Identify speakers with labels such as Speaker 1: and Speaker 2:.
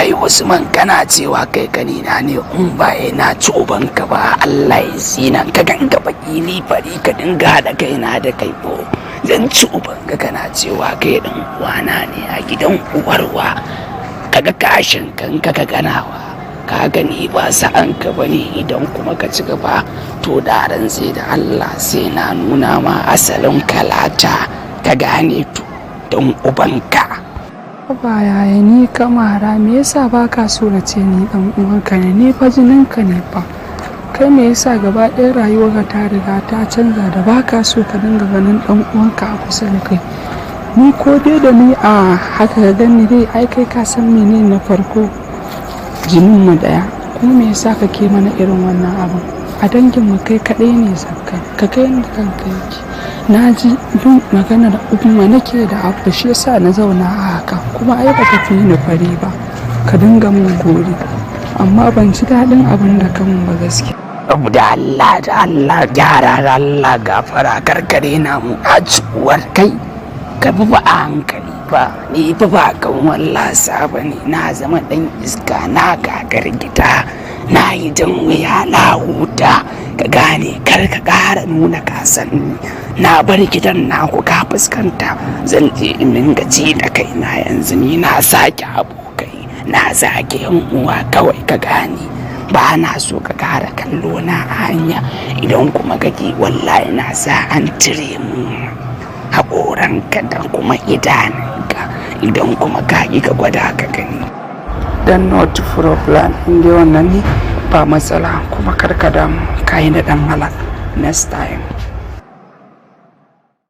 Speaker 1: kai Usman kana cewa kai kanina ne in ba na coban ka ba Allah ya zina ka ganga baki ni fari ka dinga da kaina da kai ko zan coban ka kana cewa kai dan uwana ne a gidan uwarwa kaga kashin kanka ka ganawa ka gani ba sa'an ka bane idan kuma ka ci gaba to da sai da Allah sai na nuna ma asalin kalata ka gane to don ubanka.
Speaker 2: Ba yaya ni kamara me yasa baka so na ce ni dan uwanka ne fa jininka ne fa kai me yasa gaba ɗaya rayuwarka ta riga ta canza da baka so ka dinga ganin dan uwanka a kusa da kai ni ko dai da ni a haka ga gani dai ai kai ka san menene na farko jinin mu daya kuma me yasa kake mana irin wannan abu a dangin mu kai kadai ne zakka ka kai inda kanka yake na ji bin maganar umma nake da abu shi yasa na zauna a haka kuma ai baka fi ni fari ba ka dinga mun gori amma ban ji daɗin abin da kan ba gaskiya.
Speaker 1: Abu da Allah gyara da Allah gafara karkare na mu a ciwar kai ka bi ba a hankali ba ni ba kan wallasa ba ne na zama dan iska na gagar gida na yi jan wuya na huta ka gane kar ka ƙara nuna kasanni na bar gidan naku ka fuskanta zan je in dinga ci da kaina yanzu ni na sake abokai na zage yan uwa kawai ka gane ba na so ka ƙara kallo na a hanya idan kuma kake wallahi na sa an cire mu haƙoranka da kuma idanunka idan kuma ka ka gwada ka gani
Speaker 2: dan not problem inda wannan ne ba matsala kuma karka damu kayi da dan halak next time